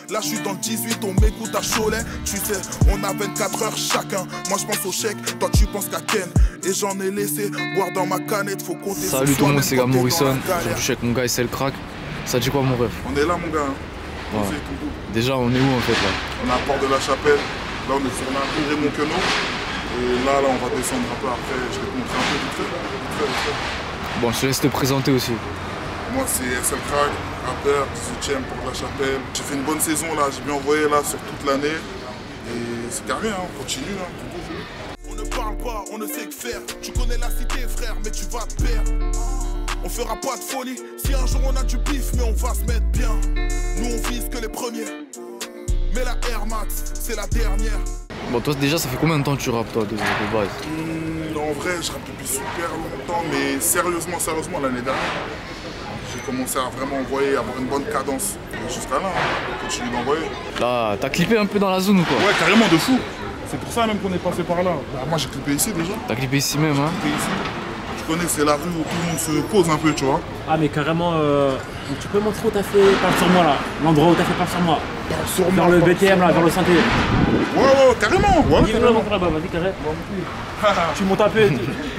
Là je suis dans le 18, on m'écoute à Cholet. Tu sais, on a 24 heures chacun. Moi je pense au chèque, toi tu penses qu'à Ken. Et j'en ai laissé boire dans ma canette, faut compter. Salut tout le monde, c'est Gab Morrison. Je suis avec mon gars, c'est le crack. Ça dit quoi mon ref? On est là mon gars. Ouais. Déjà on est où en fait là? On est à Port de la Chapelle. Là on est sur la rue Raymond Queneau. Et là on va descendre un peu après. Je vais te montrer un peu vite fait. Bon, je te laisse te présenter aussi. Moi c'est SL Crack, rappeur, 18ème Port de la Chapelle. J'ai fait une bonne saison là, j'ai bien envoyé là sur toute l'année. Et c'est carré, hein, on continue là. On ne parle pas, on ne sait que faire. Tu connais la cité frère, mais tu vas te perdre. On fera pas de folie, si un jour on a du pif, mais on va se mettre bien. Nous on vise que les premiers. Mais la Air Max, c'est la dernière. Bon, toi déjà, ça fait combien de temps que tu rappes toi de base? En vrai, je rappe depuis super longtemps, mais sérieusement, l'année dernière. J'ai commencé à vraiment envoyer, avoir une bonne cadence. Et jusqu'à là, on continue d'envoyer. Là, t'as clippé un peu dans la zone ou quoi? Ouais, carrément de fou. C'est pour ça même qu'on est passé par là. Bah, moi j'ai clippé ici déjà. T'as clippé ici même, hein? Clippé ici. Tu connais, c'est la rue où tout le monde se pose un peu, tu vois. Ah mais carrément, tu peux montrer où t'as fait Parle sur moi là, l'endroit où t'as fait Parle sur moi. Parle sur vers moi, le BTM là, vers le synthé. Ouais, carrément. Ouais, carrément. Vas-y, carré. Tu montes un peu.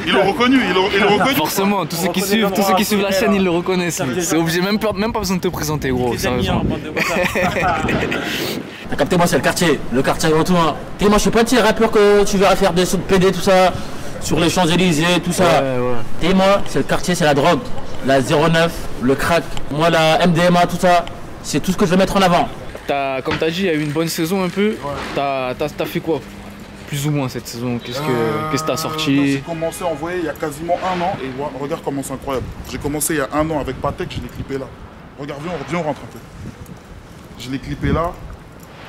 Ils l'ont reconnu, ils l'ont reconnu. Forcément, tous ceux qui suivent la chaîne, ils le reconnaissent. C'est obligé, même pas besoin de te présenter, gros. T'as capté, moi c'est le quartier retour. Et moi je suis pas de rappeur que tu verras faire des sauts de PD, tout ça. Sur les Champs-Élysées, tout ça. Ouais. Et moi, c'est le quartier, c'est la drogue. La 09, le crack, moi la MDMA, tout ça. C'est tout ce que je vais mettre en avant. Comme t'as dit, il y a eu une bonne saison un peu. Ouais. T'as fait quoi? Plus ou moins cette saison? Qu'est-ce que t'as sorti? J'ai commencé à envoyer il y a quasiment un an. Et regarde comment c'est incroyable. J'ai commencé il y a un an avec Patek, je l'ai clippé là. Regarde, viens, on rentre un peu. Je l'ai clippé là.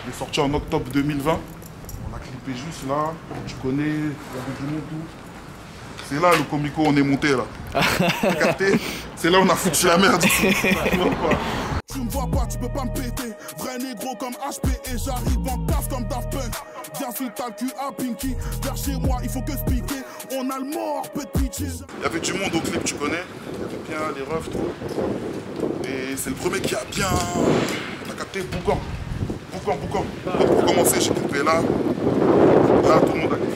Je l'ai sorti en octobre 2020. On a clippé juste là. Tu connais, il y avait du monde tout. C'est là le comico, on est monté là. T'as capté? C'est là on a foutu la merde. Tu me vois pas, tu peux pas me péter. Vrai négro comme HP et j'arrive en casse comme Daft Punk. Viens sur t'as le cul à Pinky. Vers chez moi, il faut que se piquer. On a le mort, peu de pitié. Il y avait du monde au clip, tu connais. Il y avait bien les refs, tout. Et c'est le premier qui a bien. T'as capté? Boucan. Pour commencer, j'ai clippé là. Là, tout le monde a clippé.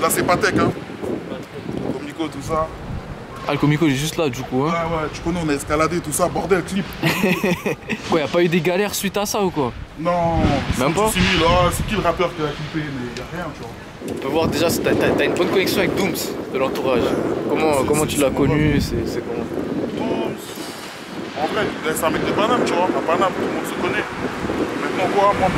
Là, c'est Patek, hein. Comico, tout ça. Ah, le comico, il est juste là, du coup, hein. Ouais, tu connais, on a escaladé, tout ça, bordel, clip. Quoi, y'a pas eu des galères suite à ça ou quoi? Non, même pas. C'est qui le rappeur qui a clippé? Mais y'a rien, tu vois. On peut voir déjà, t'as une bonne connexion avec Dooms, de l'entourage. Comment tu l'as connu? C'est comment? Dooms. En vrai, c'est un mec de Paname, tu vois. À Paname, tout le monde se connaît. Maintenant, quoi, moi,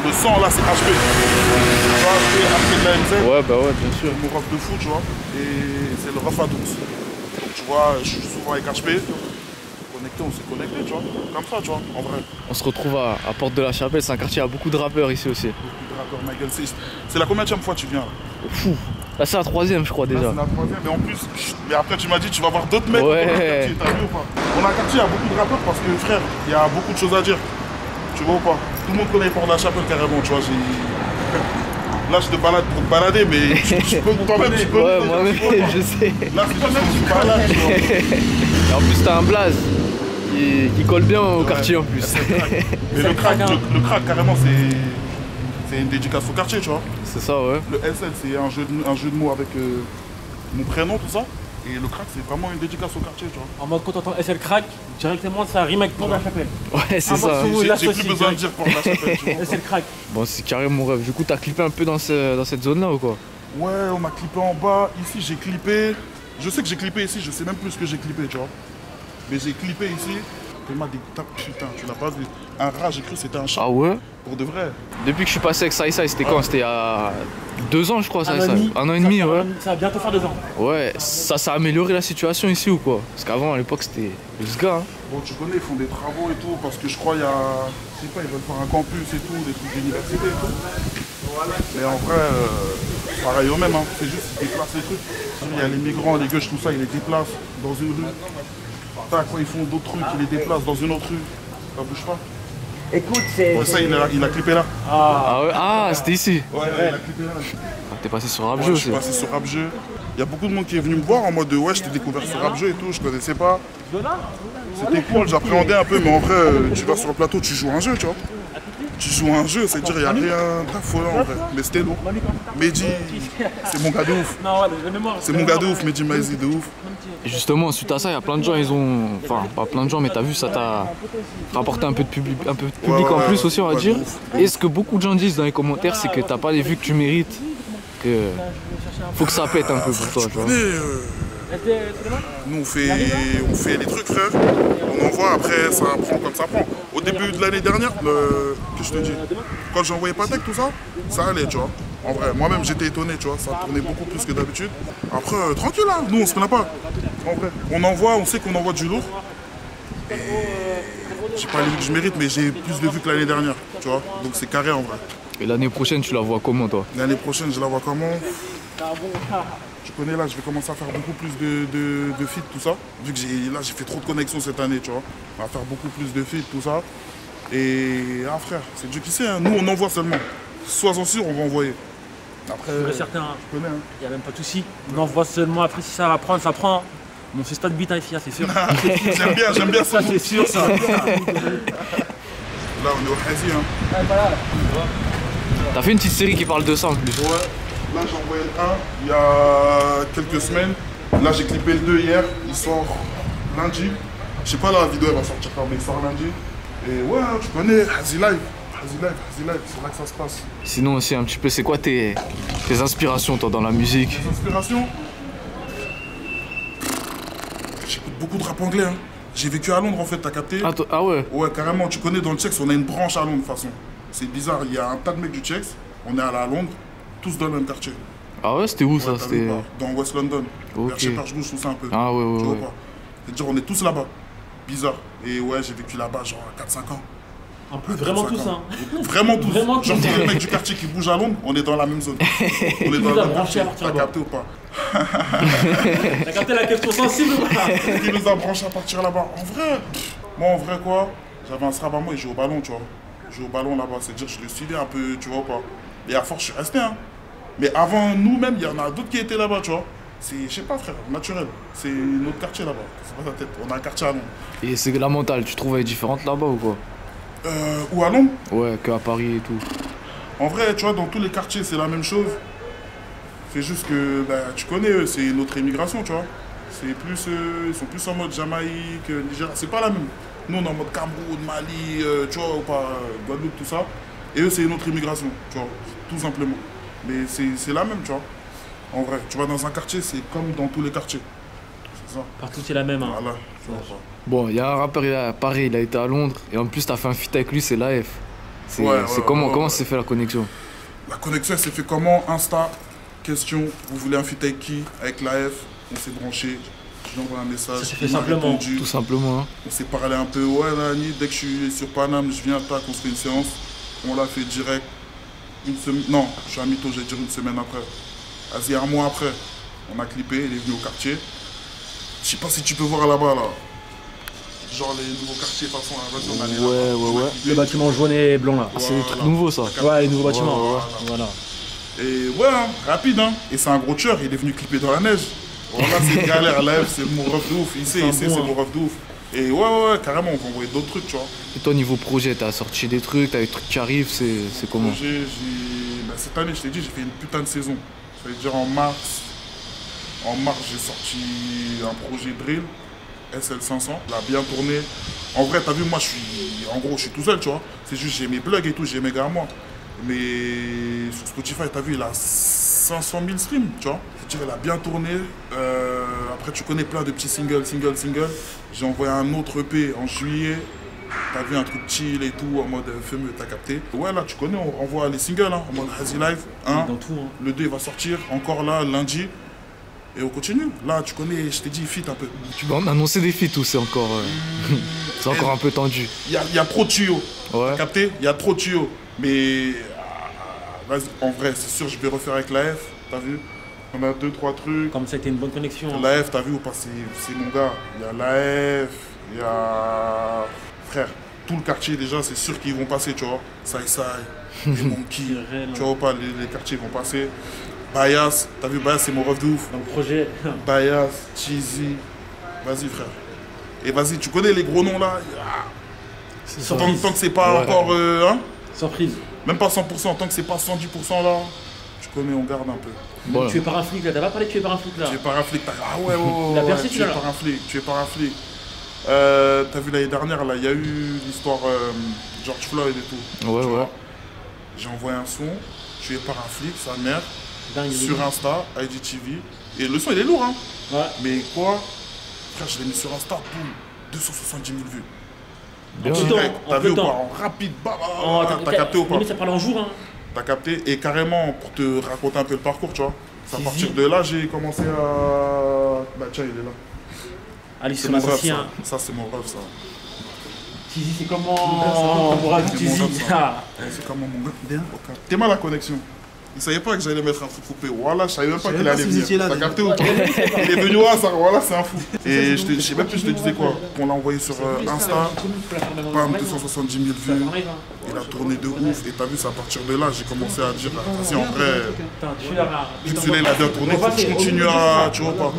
le sang là c'est HP. Tu vois, HP de la MZ. Ouais, bah ouais, bien sûr. Mon ref de fou, tu vois. Et c'est le ref à 12. Donc tu vois, je suis souvent avec HP. Connecté, on s'est connecté, tu vois. Comme ça, tu vois, en vrai. On se retrouve à Porte de la Chapelle, c'est un quartier à beaucoup de rappeurs ici aussi. Beaucoup de rappeurs, Michael 6. C'est la combienième fois que tu viens là? Fou. Là c'est la troisième je crois déjà. Là, c'est la troisième, mais en plus, mais après tu m'as dit tu vas voir d'autres mecs. Ouais. T'as vu ou pas? On a un quartier, il y a beaucoup de rappeurs parce que frère, il y a beaucoup de choses à dire. Tu vois ou pas? Tout le monde connaît Port de la Chapelle carrément, tu vois. Là je te balade pour te balader, mais tu peux toi-même, tu connais. Ouais, moi-même, je sais. Là c'est toi-même, tu balades, tu vois. Et en plus t'as un blaze qui colle bien au quartier en plus. Mais le crack carrément c'est une dédicace au quartier, tu vois. C'est ça, ouais. Le SL c'est un jeu de mots avec mon prénom, tout ça. Et le crack, c'est vraiment une dédicace au quartier, tu vois. En mode quand t'entends SL Crack, directement ça rime avec Port de la Chapelle. Ouais, c'est ça. J'ai plus besoin de dire Port de la Chapelle, tu vois. SL Crack. Bon, c'est carrément mon rêve. Du coup, t'as clippé un peu dans cette zone-là ou quoi? Ouais, on m'a clippé en bas. Ici, j'ai clippé. Je sais que j'ai clippé ici, je sais même plus ce que j'ai clippé, tu vois. Mais j'ai clippé ici. Putain, tu l'as pas vu. Un rat, j'ai cru que c'était un chat. Ah ouais? Pour de vrai. Depuis que je suis passé avec Sai, c'était quand? C'était il y a 2 ans, je crois, Sai. 1 an et demi, ouais. Ça va bientôt faire 2 ans. Ouais, ça a amélioré la situation ici ou quoi? Parce qu'avant, à l'époque, c'était le gars. Hein. Bon, tu connais, ils font des travaux et tout, parce que je crois il y a. Je sais pas, ils veulent faire un campus et tout, des trucs d'université et tout. Mais en vrai, pareil au même, hein. C'est juste qu'ils déplacent les trucs. Il y a les migrants, les gueuches, tout ça, ils les déplacent dans une rue. Tac, quoi, ils font d'autres trucs, ils les déplacent dans une autre rue. Ça bouge pas. Écoute, c'est. Ouais, ça, il a clippé là. Ah ouais, c'était ici. Ouais, il a clippé là. Ah, t'es passé sur Rap Jeu Je aussi. suis passé sur Rap Jeu. Il y a beaucoup de monde qui est venu me voir en mode ouais, je t'ai découvert sur rap jeu et tout, je connaissais pas. C'était cool, j'appréhendais un peu, mais en vrai, tu vas sur le plateau, tu joues un jeu, tu vois. Tu joues un jeu, c'est-à-dire il n'y a rien d'affolant en vrai, mais c'était lourd. Mehdi, c'est mon gars de ouf. C'est mon gars de ouf, Mehdi Maizi de ouf. Et justement, suite à ça, il y a plein de gens, ils ont. Enfin, pas plein de gens, mais t'as vu, ça t'a rapporté un peu de public, en plus aussi, on va dire. Et ce que beaucoup de gens disent dans les commentaires, c'est que t'as pas les vues que tu mérites, que faut que ça pète un peu pour toi, tu vois. Nous on fait les trucs frère, on envoie après ça prend comme ça prend. Au début de l'année dernière, que je te dis, quand j'ai envoyé Patek tout ça, ça allait tu vois. En vrai, moi-même j'étais étonné tu vois, ça tournait beaucoup plus que d'habitude. Après tranquille là, nous on se plaint pas. En vrai, on envoie, on sait qu'on envoie du lourd. Et j'ai pas les vues que je mérite mais j'ai plus de vues que l'année dernière, tu vois. Donc c'est carré en vrai. Et l'année prochaine, tu la vois comment toi? L'année prochaine je la vois comment? Tu connais là, je vais commencer à faire beaucoup plus de feats, tout ça. Vu que j'ai fait trop de connexions cette année, tu vois. On va faire beaucoup plus de feats, tout ça. Et ah frère, c'est Dieu qui sait, hein. Nous on envoie seulement. Sois-en sûr, on va envoyer. Après, certain, tu connais, hein. Il n'y a même pas de souci. On envoie seulement, après si ça va prendre, ça prend. Mais on fait pas de bite, hein, les c'est sûr. J'aime bien Ça, c'est sûr, ça. Là on est au Hazi, hein. T'as fait une petite série qui parle de ça en plus. Ouais. Là j'ai envoyé le 1 il y a quelques semaines. Là j'ai clippé le 2 hier. Il sort lundi. Je sais pas la vidéo elle va sortir quand mais il sort lundi. Et ouais, tu connais Hazi Live. Hazi Live, c'est là que ça se passe. Sinon aussi un petit peu, c'est quoi tes inspirations toi dans la musique? Tes inspirations? J'écoute beaucoup de rap anglais. Hein. J'ai vécu à Londres en fait, t'as capté? Ah ouais? Ouais, carrément. Tu connais dans le Tchèque, on a une branche à Londres de toute façon. C'est bizarre, il y a un tas de mecs du Tchèque. On est allé à Londres, tous dans le même quartier. Ah ouais, c'était où Ouais, ça? C'était dans West London. Ok. Vers Shepherd's Bush, tout ça un peu. Ah ouais, Tu vois ouais. pas? C'est-à-dire, on est tous là-bas. Bizarre. Et ouais, j'ai vécu là-bas genre 4-5 ans. En plus, vraiment 4-5 tous, ans. hein. Vraiment tous. Vraiment Genre, tous. tous les mecs du quartier qui bougent à Londres, on est dans la même zone. On est dans le même quartier. T'as capté ou pas? T'as capté la question sensible ou pas? Qui nous a branché à partir là-bas? En vrai, moi en vrai quoi, j'avais un strab à moi et je jouais au ballon, tu vois. Je jouais au ballon là-bas, c'est-à-dire je le suivais un peu, tu vois ou pas. Et à force, je suis resté, hein. Mais avant nous-mêmes, il y en a d'autres qui étaient là-bas, tu vois. C'est, je sais pas frère, naturel. C'est notre quartier là-bas, c'est pas ta tête. On a un quartier à Londres. Et c'est la mentale, tu trouves elle est différente là-bas ou quoi? Ou à Londres? Ouais, qu'à Paris et tout. En vrai, tu vois, dans tous les quartiers, c'est la même chose. C'est juste que, bah, tu connais, eux, c'est notre immigration, tu vois. C'est plus, ils sont plus en mode Jamaïque, Nigeria, c'est pas la même. Nous, on est en mode Cameroun, Mali, tu vois, ou pas, Guadeloupe, tout ça. Et eux, c'est une autre immigration, tu vois, tout simplement. Mais c'est la même, tu vois. En vrai, tu vas dans un quartier, c'est comme dans tous les quartiers. C'est ça. Partout, c'est la même. Hein. Voilà, tu vois pas. Bon, il y a un rappeur, il a Paris, il a été à Londres, et en plus t'as fait un feat avec lui, c'est l'AF. C'est comment s'est fait la connexion? La connexion, elle s'est fait comment? Insta, question, vous voulez un feat avec qui? Avec l'AF, on s'est branché, je lui envoie un message, Ça s'est fait il m'a simplement. répondu. Tout simplement, hein. On s'est parlé un peu, ouais Nani, dès que je suis sur Paname, je viens, tac, on se fait une séance. On l'a fait direct, une semaine, non, je suis à mytho, j'ai dit une semaine après. Vas-y, un mois après, on a clippé, il est venu au quartier. Je sais pas si tu peux voir là-bas, là. Genre les nouveaux quartiers, de toute façon, là, vas-y, on allait là-bas. Ouais. Le bâtiment jaune et blanc là. C'est des trucs nouveaux ça. Ouais, les nouveaux bâtiments. Ouais, Voilà. Et ouais, hein, rapide, hein. Et c'est un gros tueur, il est venu clipper dans la neige. Voilà, c'est une galère, là, c'est mon ref de ouf. Il sait, c'est mon ref de ouf. Et ouais, carrément, on va envoyer d'autres trucs, tu vois. Et toi, niveau projet, t'as sorti des trucs, t'as des trucs qui arrivent, c'est comment? Bah, cette année, je t'ai dit, j'ai fait une putain de saison. Ça veut dire en mars, j'ai sorti un projet drill, SL500, il a bien tourné. En vrai, t'as vu, moi, je suis tout seul, tu vois. C'est juste, j'ai mes blogs et tout, j'ai mes gars à moi. Mais sur Spotify, t'as vu, il a 500 000 streams, tu vois. C'est-à-dire, il a bien tourné. Après, tu connais plein de petits singles. J'ai envoyé un autre EP en juillet. T'as vu un truc chill et tout, en mode fameux, t'as capté. Ouais, là, tu connais, on renvoie les singles, hein, en mode Hazy Live. Hein. Dans tout, hein. Le 2 il va sortir, encore là, lundi. Et on continue. Là, tu connais, je t'ai dit, fit un peu. Tu vas annoncer des feats ou c'est encore, c'est encore un peu tendu? Il y a trop de tuyaux. Ouais. T'as capté? Il y a trop de tuyaux. Mais vas-y, en vrai, c'est sûr, je vais refaire avec l'AF. T'as vu? On a 2-3 trucs. Comme ça, c'était une bonne connexion. Hein. L'AF, t'as vu ou pas? C'est mon gars. Il y a l'AF, il y a. Frère, tout le quartier déjà, c'est sûr qu'ils vont passer, tu vois. Sai, les Monkey, tu vois ou pas, les quartiers vont passer. Bias, t'as vu Bias, c'est mon ref de ouf. Dans le projet. Bias, Cheesy. Vas-y, frère. Et vas-y, tu connais les gros noms là. Tant que c'est pas encore. Hein, surprise. même pas 100%, tant que c'est pas 110% là, tu connais, on garde un peu. Bon, tu es par un flic là, t'as pas parlé de tuer par un flic là. Tu es par un flic, ah ouais, La percée, tu es par un flic, tu es par un flic. T'as vu l'année dernière, là, il y a eu l'histoire George Floyd et tout. Ouais, ouais. J'ai envoyé un son, tu es par un flic, sa mère, Dingue, sur Insta, IGTV. Et le son, il est lourd, hein. Ouais. Mais quoi, frère, je l'ai mis sur Insta, boum, 270 000 vues. Bien. Direct, t'as vu ou pas, temps. en rapide, T'as capté ou pas? Mais ça parle en jour, hein. T'as capté, et carrément, pour te raconter un peu le parcours, tu vois. C'est à partir de là, j'ai commencé à... Bah tiens, il est là. Alice, C'est mon rêve, ça. Ça, c'est mon rêve, ça. Tizi, c'est comment mon rêve, C'est mon Tizi. rêve, ça. C'est comment mon gars? Bien. T'es mal la connexion. Il savait pas que j'allais mettre un fou coupé. Voilà, je savais même pas qu'il allait venir. T'as capté ou pas? Il est venu, ça, voilà, c'est un fou. Et je sais même plus, je te disais quoi. On l'a envoyé sur Insta, bam, 270 000 vues. Il a tourné de ouf. Et t'as vu, c'est à partir de là, j'ai commencé à dire, vas-y, en vrai, vu que celui-là, il a bien tourné, faut que je continue à, tu vois pas.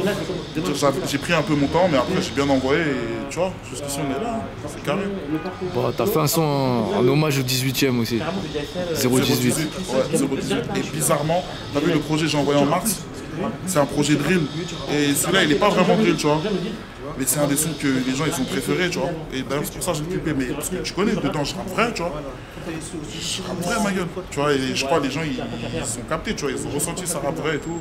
J'ai pris un peu mon temps, mais après, j'ai bien envoyé. Et tu vois, jusqu'ici, on est là. C'est carré. Bon, t'as fait un son en hommage au 18e aussi. 018. Ouais, 018. Et bizarrement, t'as vu le projet que j'ai envoyé en mars, c'est un projet drill. Et celui-là, il est pas vraiment drill, tu vois. Mais c'est un des sons que les gens ils ont préféré, tu vois. Et d'ailleurs, c'est pour ça que je l'ai clippé. Mais parce que tu connais, dedans, je rappe vrai, tu vois. Je rappe vrai, ma gueule. Tu vois, et je crois que les gens, ils sont captés, tu vois. Ils ont ressenti ça rappe vrai et tout.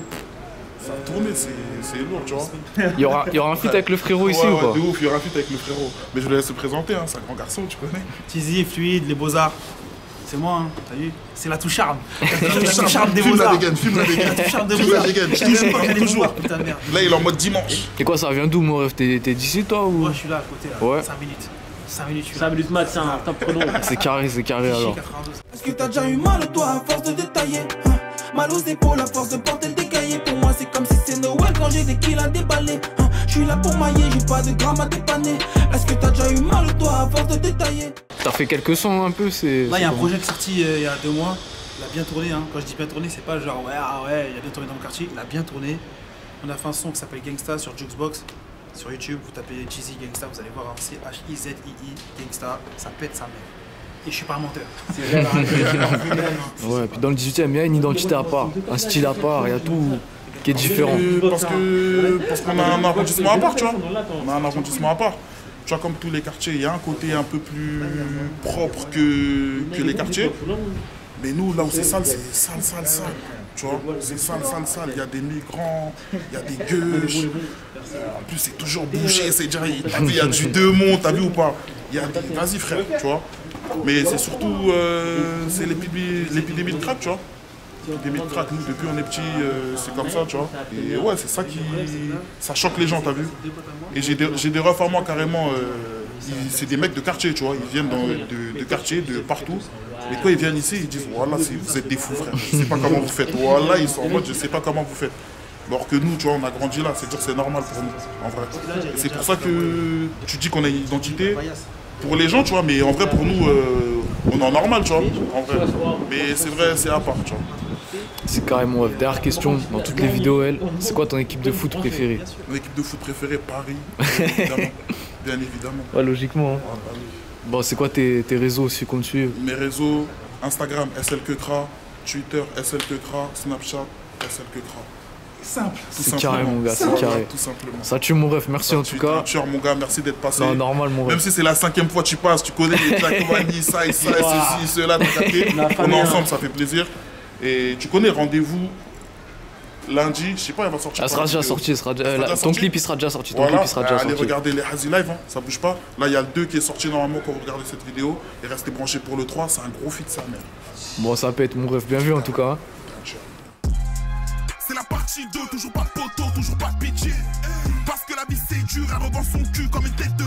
Ça a tourné, c'est lourd, tu vois. Il y aura un feat avec le frérot ici ou pas? De ouf, il y aura un feat avec le frérot. Mais je le laisse se présenter, hein, c'est un grand garçon, tu connais. Tizi, Fluide, les Beaux-Arts. C'est moi, hein, t'as vu? C'est la touche charme. La touche charme des Beaux-Arts. Filme la dégaine. La touche charme des Beaux-Arts. Toujours. Putain, merde. Là, il est en mode dimanche. Et quoi, ça vient d'où, mon ref? T'es d'ici, toi ou? Moi, je suis là à côté, là. Ouais. 5 minutes. 5 minutes, je suis 5 là. minutes mat, c'est un top chrono. C'est carré alors. 92. Est-ce que t'as déjà eu mal toi à force de détailler hein? Mal aux épaules à force de porter le décaillé. Pour moi c'est comme si c'est Noël quand j'ai des kills à déballer hein? Je suis là pour mailler, j'ai pas de grammes à dépanner. Est-ce que t'as déjà eu mal toi à force de détailler? T'as fait quelques sons un peu, c'est... Là, il y a un projet qui est sorti il y a 2 mois. Il a bien tourné, hein. Quand je dis bien tourné, c'est pas genre ouais, ah ouais, il a bien tourné dans le quartier. Il a bien tourné. On a fait un son qui s'appelle Gangsta sur Jukebox. Sur YouTube, vous tapez Cheesy Gangsta, vous allez voir, C-H-I-Z-I-I Gangsta, ça pète sa mère. Et je suis pas un menteur. C'est vrai, Ouais, puis dans le 18e, il y a une identité à part, un style à part, il y a tout qui est différent. Parce qu'on a un arrondissement à part, tu vois. On a un arrondissement à part. Tu vois, comme tous les quartiers, il y a un côté un peu plus propre que les quartiers. Mais nous, là où c'est sale, c'est sale. Tu vois, c'est sale. Il y a des migrants, il y a des gueuches. En plus, c'est toujours bouché. C'est déjà, t'as vu, il y a du Demont, t'as vu ou pas? Il y a des... Vas-y, frère, tu vois. Mais c'est surtout c'est l'épidémie de crack, tu vois. L'épidémie de crack, nous, depuis on est petits, c'est comme ça, tu vois. Et ouais, c'est ça qui... Ça choque les gens, t'as vu. Et j'ai des refs à moi, carrément, c'est des mecs de quartier, tu vois. Ils viennent de quartier, de partout. Mais quand ils viennent ici, ils disent, voilà, vous êtes des fous, frère. Je sais pas comment vous faites. Voilà, ils sont en mode, je sais pas comment vous faites. Alors que nous, tu vois, on a grandi là, c'est-à-dire c'est normal pour nous, en vrai. Et c'est pour ça que tu dis qu'on a une identité pour les gens, tu vois, mais en vrai, pour nous, on est en normal, tu vois, en vrai. Mais c'est vrai, c'est à part, tu vois. C'est carrément, dernière question, dans toutes les vidéos, c'est quoi ton équipe de foot préférée? Mon équipe de foot préférée, Paris, évidemment. Bien évidemment. Ouais, logiquement. Hein. Ah, bah oui. Bon, c'est quoi tes réseaux aussi qu'on te suive? Mes réseaux, Instagram, SLKekra, Twitter, SLKekra, Snapchat, SLKekra. Simple. C'est carré, mon gars, c'est carré. Tout simplement. Ça tue, mon ref, merci en tout cas. Tu mon gars, merci d'être passé. Non, normal, mon ref. Même si c'est la 5e fois que tu passes, tu connais les Tlakovani, ça et ça, et ceci, cela, t'as capté. On est ensemble, ça fait plaisir. Et tu connais, rendez-vous lundi, je sais pas, elle va sortir. Elle sera déjà sortie, ton clip il sera déjà sorti. Voilà, allez regarder les Hazy Live, hein, ça bouge pas. Là, il y a le 2 qui est sorti normalement quand vous regardez cette vidéo. Et restez branchés pour le 3, c'est un gros feat, ça, merde. Bon, ça peut être mon ref, bien vu en tout cas. Hein. C'est la partie 2, toujours pas de poteau, toujours pas de pitié. Parce que la vie c'est dur, elle revend son cul comme une tête de